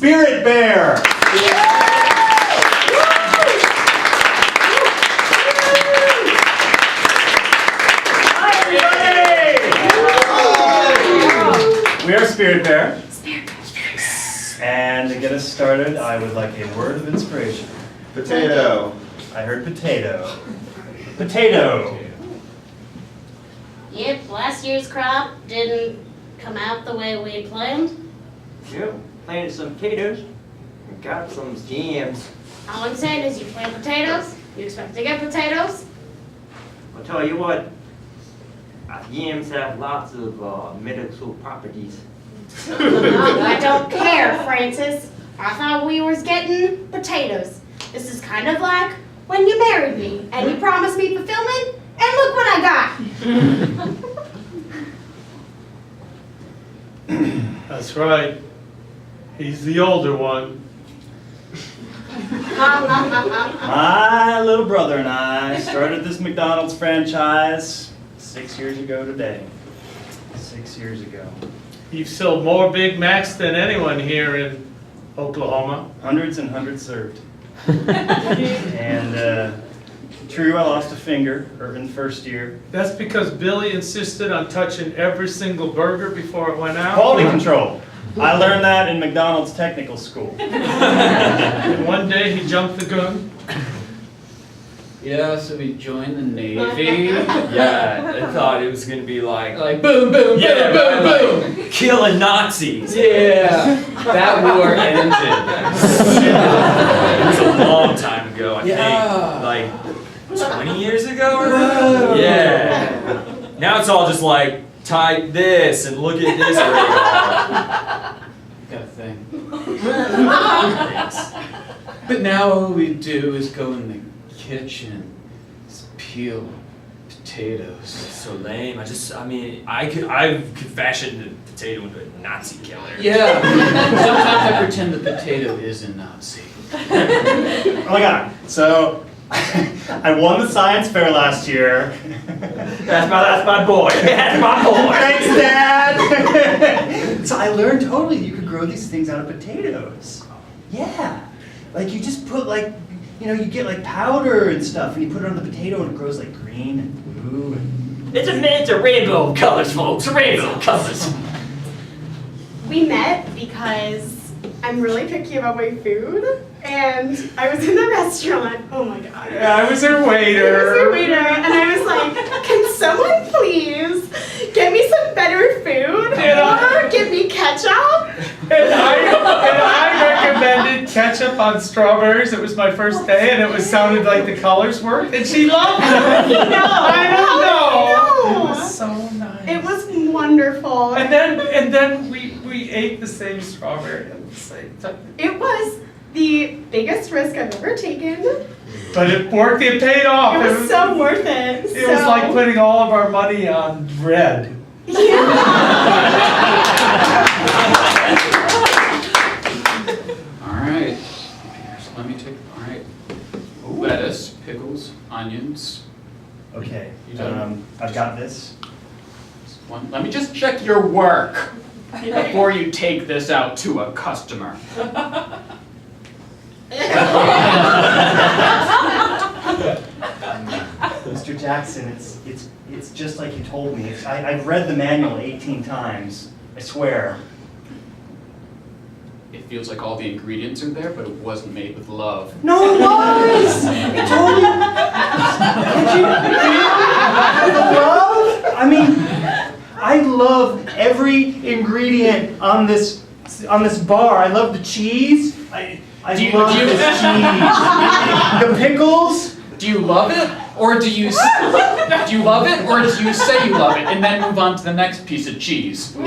Spirit Bear. We are Spirit Bear. And to get us started, I would like a word of inspiration. Potato. I heard potato. Potato. Yep, last year's crop didn't come out the way we had planned. Yep, planted some potatoes and got some yams. All I'm saying is you plant potatoes, you expect to get potatoes. I'll tell you what, yams have lots of medical properties. I don't care, Francis. I thought we was getting potatoes. This is kind of like when you married me and you promised me fulfillment, and look what I got. That's right. He's the older one. My little brother and I started this McDonald's franchise 6 years ago today. 6 years ago. You've sold more Big Macs than anyone here in Oklahoma. Hundreds and hundreds served. And true, I lost a finger in the first year. That's because Billy insisted on touching every single burger before it went out. Quality control. I learned that in McDonald's technical school. And one day he jumped the gun. Yeah, so we joined the Navy. Yeah, I thought it was gonna be like boom, boom, Yeah, boom, boom, boom. like, killing Nazis. Yeah, that war ended. It was a long time ago, I Yeah. think. Like 20 years ago or so? Yeah. Now it's all just like, type this and look at this radar. Got a thing. But now all we do is go in the kitchen, just peel potatoes. So lame. I could fashion the potato into a Nazi killer. Yeah, sometimes I pretend the potato is a Nazi. Oh my god. So I won the science fair last year. That's my boy. That's my boy. Thanks, Dad! So I learned totally you could grow these things out of potatoes. Yeah. Like you just put you get like powder and stuff and you put it on the potato and it grows like green and blue and... It's a rainbow of colors, folks. A rainbow of colors. We met because I'm really picky about my food, and I was in the restaurant. Oh my god. Yeah, I was her I was waiter. their waiter, and I was like, can someone please get me some better food? Or give me ketchup? And I recommended ketchup on strawberries. It was my first day, and it sounded like the colors worked, and she loved it. I don't know. It was so nice. It was wonderful. And then we ate the same strawberry at the same time. It was the biggest risk I've ever taken. But it worked. It paid off. It was so worth it. It was like putting all of our money on bread. Yeah. All right, here's, let me take, all right. Lettuce, pickles, onions. Okay, You done? I've got this. Let me just check your work before you take this out to a customer. Mr. Jackson, it's just like you told me. I've read the manual 18 times, I swear. It feels like all the ingredients are there, but it wasn't made with love. No, it was! It totally... Love? I mean, I love every ingredient on this bar. I love the cheese. I love this cheese. The pickles. Do you love it, or do you love it, or do you say you love it and then move on to the next piece of cheese? Tell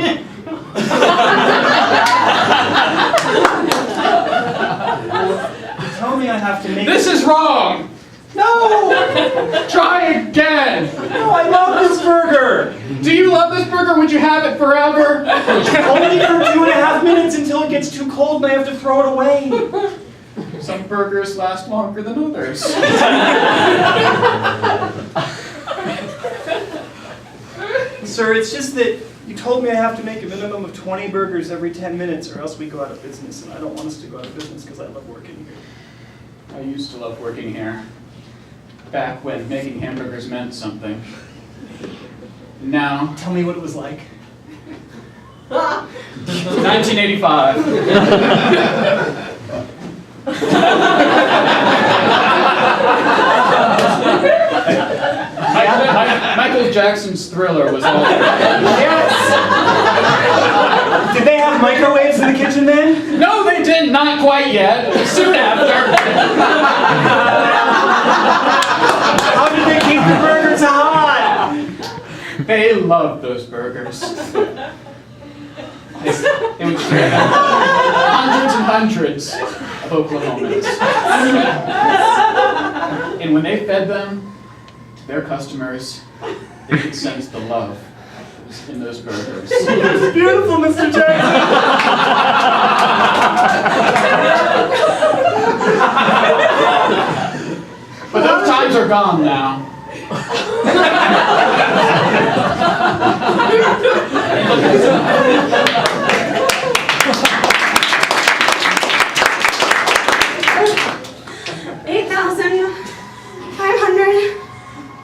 me I have to make... This is wrong. No! Try again. No, I love this burger! Do you love this burger? Would you have it forever? Only for 2.5 minutes until it gets too cold and I have to throw it away. Some burgers last longer than others. Sir, it's just that you told me I have to make a minimum of 20 burgers every 10 minutes or else we go out of business, and I don't want us to go out of business because I love working here. I used to love working here, back when making hamburgers meant something. Now, Tell me what it was like. 1985. Michael Jackson's Thriller was all. Yes! Did they have microwaves in the kitchen then? No, they did not quite yet. Soon after. How did they keep the burgers hot? They loved those burgers. It was hundreds and hundreds of Oklahomans. And when they fed them to their customers, they could sense the love that was in those burgers. It's beautiful, Mr. Jackson. But those times are gone now.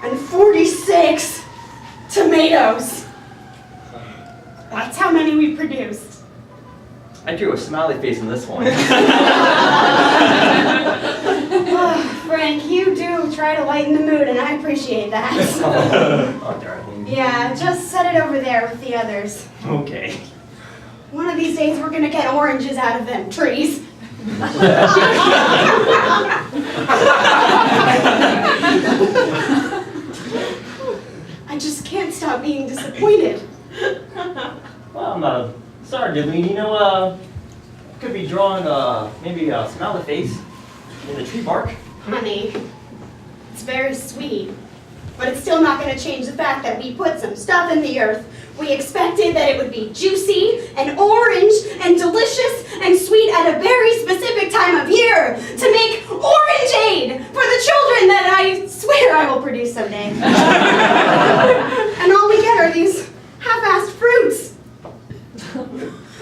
8,546 tomatoes. That's how many we produced. I drew a smiley face in this one. Oh, Frank, you do try to lighten the mood, and I appreciate that. Oh, darling. Yeah, just set it over there with the others. Okay. One of these days, we're gonna get oranges out of them trees. I just can't stop being disappointed. Well, I'm sorry, Dylan. You know, could be drawing maybe a smiley face in the tree bark. Honey, it's very sweet, but it's still not going to change the fact that we put some stuff in the earth. We expected that it would be juicy and orange and delicious and sweet at a very specific time of year to make orangeade for the children that I swear I will produce someday. And all we get are these half-assed fruits. I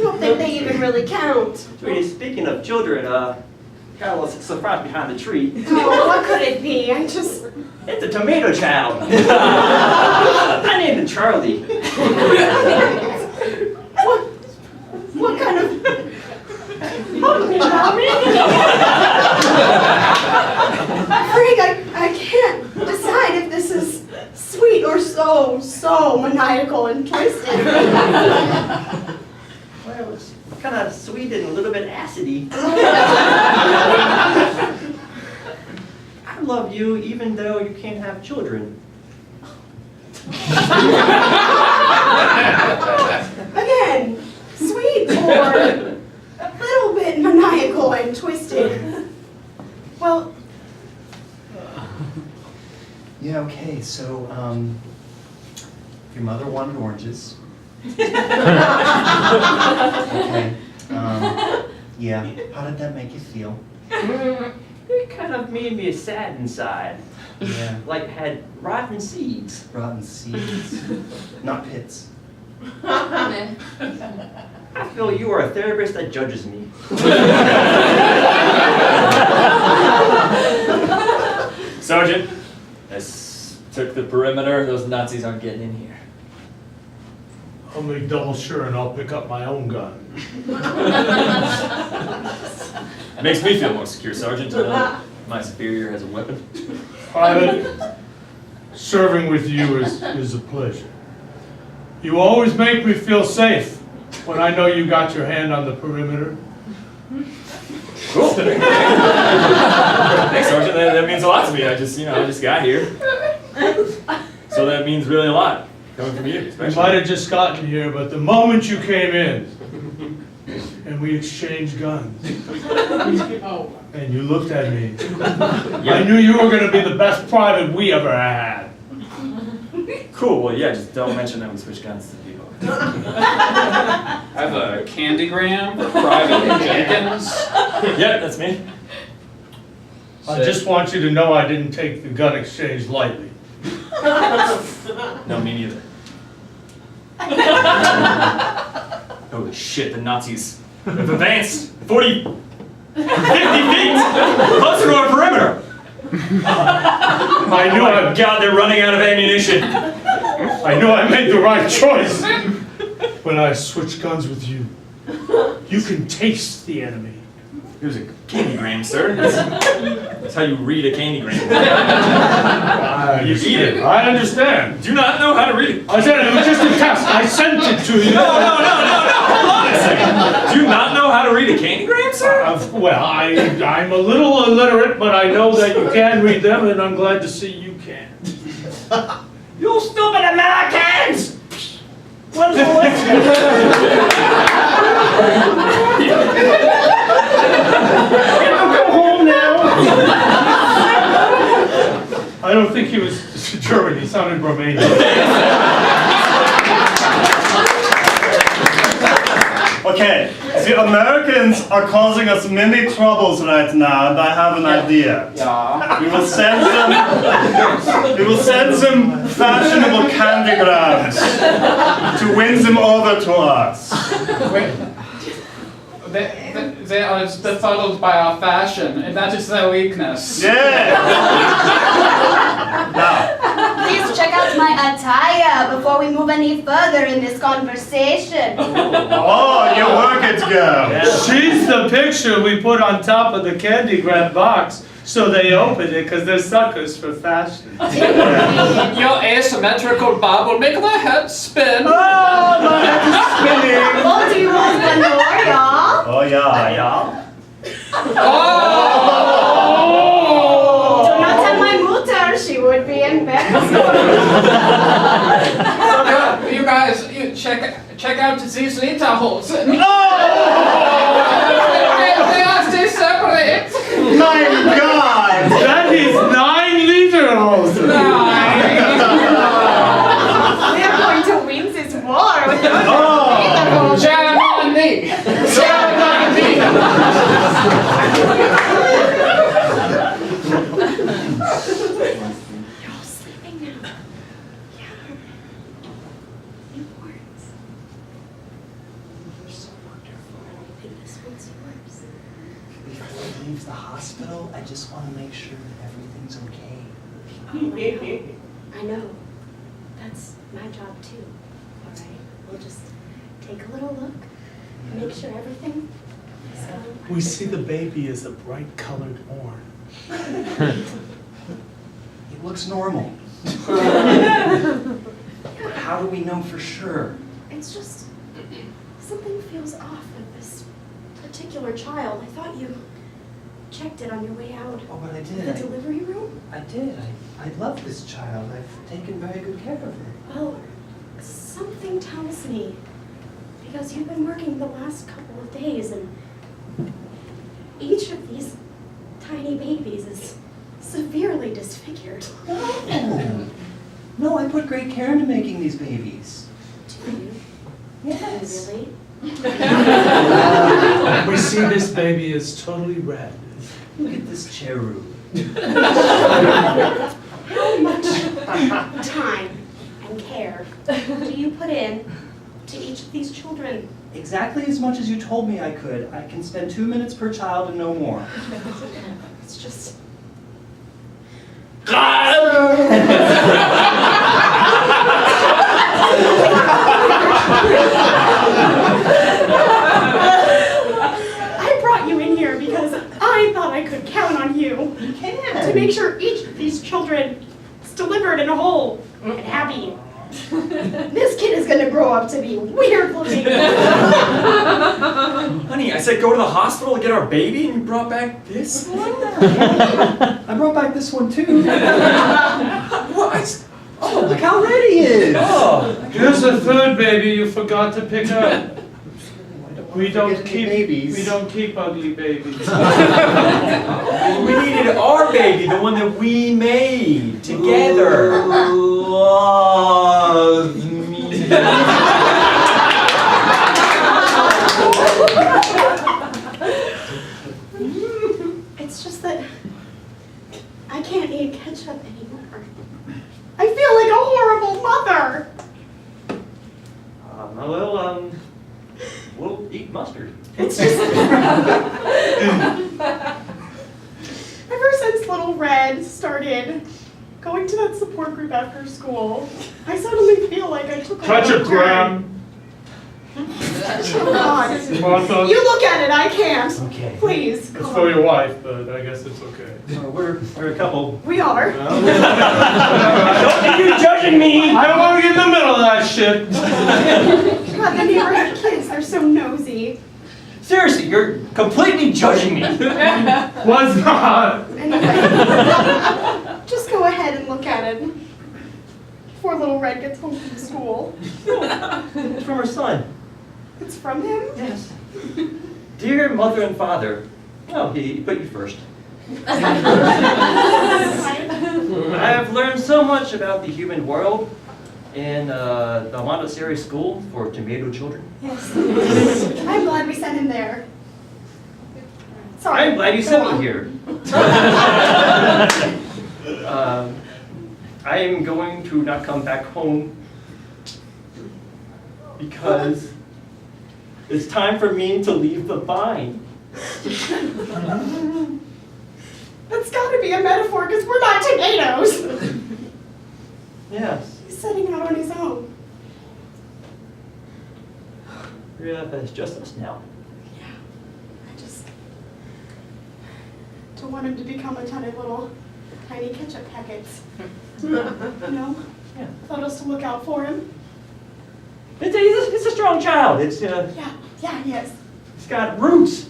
don't think they even really count. Sweetie, speaking of children, got a little surprise behind the tree. Oh, what could it be? It's a tomato child. I named him Charlie. What kind of... Frank, I can't decide if this is sweet or so maniacal and twisted. Well, it's kind of sweet and a little bit acidy. I love you even though you can't have children. Again, sweet or a little bit maniacal and twisted. Well, Yeah, okay, so, your mother wanted oranges. Okay, yeah, how did that make you feel? It kind of made me sad inside. Yeah, Like had rotten seeds. rotten seeds, not pits. I feel you are a therapist that judges me. Sergeant, I took the perimeter. Those Nazis aren't getting in here. I'll make double sure and I'll pick up my own gun. It makes me feel more secure, Sergeant, to know my superior has a weapon. Private, serving with you is a pleasure. You always make me feel safe when I know you got your hand on the perimeter. Cool. Thanks, Sergeant. That means a lot to me. I just got here. So that means really a lot coming from you, We especially. might have just gotten here, but the moment you came in and we exchanged guns and you looked at me, I knew you were going to be the best private we ever had. Cool. Well, yeah. Just don't mention that we switched guns to people. I have a candygram for Private Jenkins. Yeah, that's me. I just want you to know I didn't take the gun exchange lightly. No, me neither. Holy shit, the Nazis have advanced 40, 50 feet closer to our perimeter. I knew Oh my God, they're running out of ammunition. I knew I made the right choice when I switched guns with you. You can taste the enemy. Here's a candygram, sir. That's how you read a candygram. You eat it. I understand. Do you not know how to read it? I said it was just a test. I sent it to you. No. Hold on a second. Do you not know how to read a candygram, sir? Well, I'm a little illiterate, but I know that you can read them, and I'm glad to see you can. You stupid Americans! What is Go home now. I don't think he was German. He sounded Romanian. Okay, the Americans are causing us many troubles right now, and I have an idea. Yeah. We will send them fashionable candygrams to win them over to us. Wait. They are befuddled by our fashion, and that is their weakness. Yeah! Now, Please check out my attire before we move any further in this conversation. oh, you work it, girl. She's the picture we put on top of the candygram box, so they open it because they're suckers for fashion. Your asymmetrical bob will make their heads spin. Oh, my head is spinning. Oh, do you want one more, y'all? Oh, yeah. Oh! Do not tell my mutter, she would be embarrassed. You guys, you check out these literals. Oh! They are still separate. My God! That is 9 literals. We are going to win this war with those Oh! Germany! Germany! You're all sleeping now. Yeah. Newborns. You're so wonderful. I think this one's yours. Before he leaves the hospital, I just want to make sure that everything's okay. I know. That's my job too. All right. We'll just take a little look, make sure everything is going. We see the baby as a bright colored orange. It looks normal. But how do we know for sure? It's just something feels off with this particular child. I thought you checked it on your way out. Oh, but I The did. delivery room? I did. I love this child. I've taken very good care of her. Well, something tells me, because you've been working the last couple of days, and each of these tiny babies is severely disfigured. No. No, I put great care into making these babies. Do you? Yes. Really? We see this baby as totally red. Look at this cherub. How much time and care do you put in to each of these children? Exactly as much as you told me I could. I can spend 2 minutes per child and no more. It's just... I brought you in here because I thought I could count on you You can. to make sure each of these children is delivered and whole and happy. This kid is gonna grow up to be weird looking. Honey, I said go to the hospital to get our baby, and you brought back this one? I brought back this one too. What? Oh, look how red he is. Oh. Here's the third baby you forgot to pick up. We don't Forget any keep babies. We don't keep ugly babies. We needed our baby, the one that we made together. Love me. It's just that I can't eat ketchup anymore. I feel like a horrible mother. It's just ever since little Red started going to that support group after school, I suddenly feel like I took a Touch left it, Graham. Oh, God. Martha. You look at it, I can't. Okay. Please. It's come for on. your wife, but I guess it's okay. We're a couple. We are. Don't think you're judging me. I don't want to get in the middle of that shit. God, the neighborhood kids, they're so nosy. Seriously, you're completely judging me. Was not. Anyway, just go ahead and look at it before little Red gets home from school. It's from her son. It's from him? Yes. Dear mother and father. Oh, he put you first. I have learned so much about the human world in the Montessori School for Tomato Children. Yes. I'm glad we sent him there. Sorry. I'm glad you go sent on. me here. I am going to not come back home because it's time for me to leave the vine. That's gotta be a metaphor because we're not tomatoes. Yes. He's setting out on his own. Yeah, it's just us now. I just don't want him to become a ton of little tiny ketchup packets. You know? Yeah. Photos to look out for him. It's a strong child. It's Yeah, he is. it's got roots.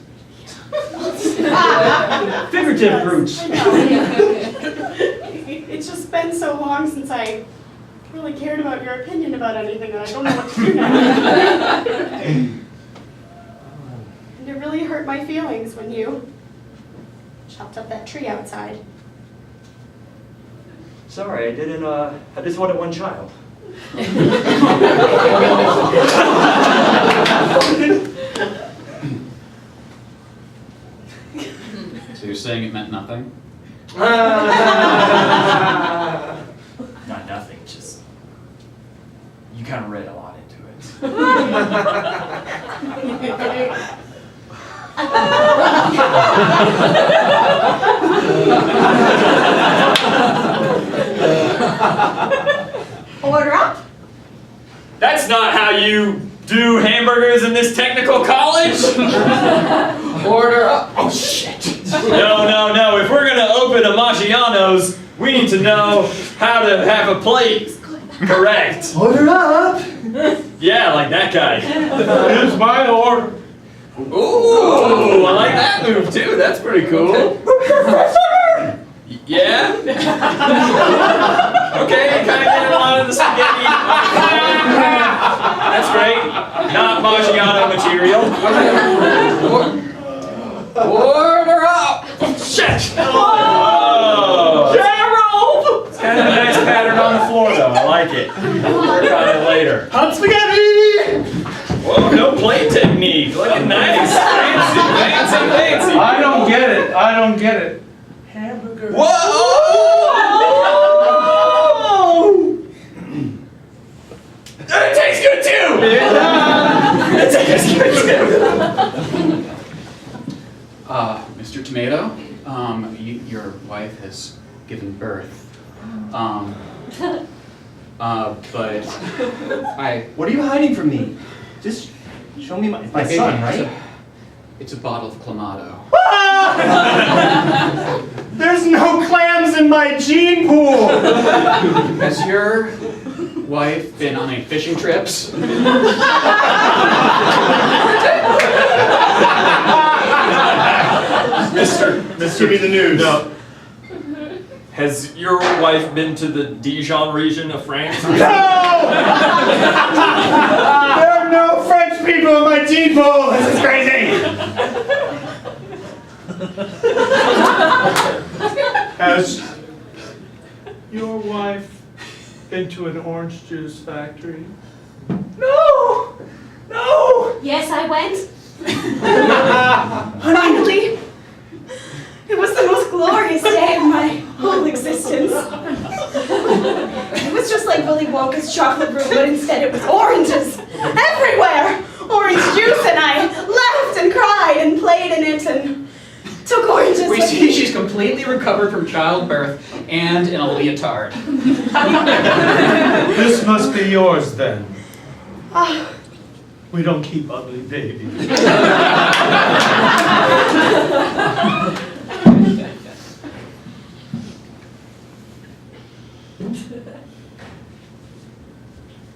Figurative roots. I know. It's just been so long since I really cared about your opinion about anything that I don't know what to do now. And it really hurt my feelings when you chopped up that tree outside. Sorry, I didn't. I just wanted one child. So you're saying it meant nothing? Not nothing, just you kind of read a lot into it. Order up. That's not how you do hamburgers in this technical college. Order up! Oh shit! No. If we're gonna open a Maggiano's, we need to know how to have a plate correct. Order up! Yeah, like that guy. Here's my order. Ooh, I like that move too. That's pretty cool. Yeah? Okay, kind of getting a lot of the spaghetti. That's great. Not Maggiano material. Order up! Shit! Oh! Gerald! It's kind of a nice pattern on the floor though. I like it. Work on it later. Hot spaghetti! Whoa, no plate technique. Looking nice. Fancy. I don't get it. I don't get it. Whoa! It tastes good too! It tastes good too! Mr. Tomato, your wife has given birth. But What are you hiding from me? Just show me my son, right? It's a bottle of Clamato. There's no clams in my gene pool! Has your wife been on any fishing trips? Give me the news. No. Has your wife been to the Dijon region of France? No! There are no French people in my gene pool! This is crazy! Has your wife been to an orange juice factory? No! Yes, I went. Finally. It was the most glorious day of my whole existence. It was just like Willy Wonka's chocolate room, but instead it was oranges everywhere. Orange juice, and I laughed and cried. played in it and took oranges We with see me. she's completely recovered from childbirth and in a leotard. This must be yours then. Ah, We don't keep ugly babies.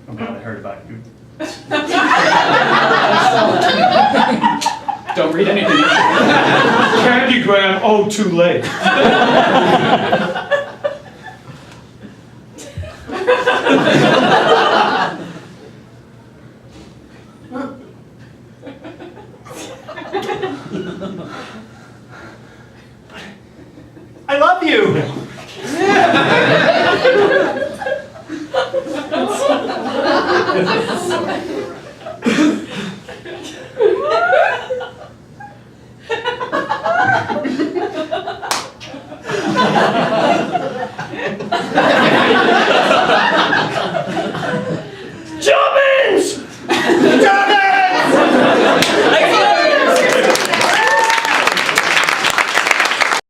I'm glad I heard about you. Don't read anything. Candygram, oh, too late. I love you!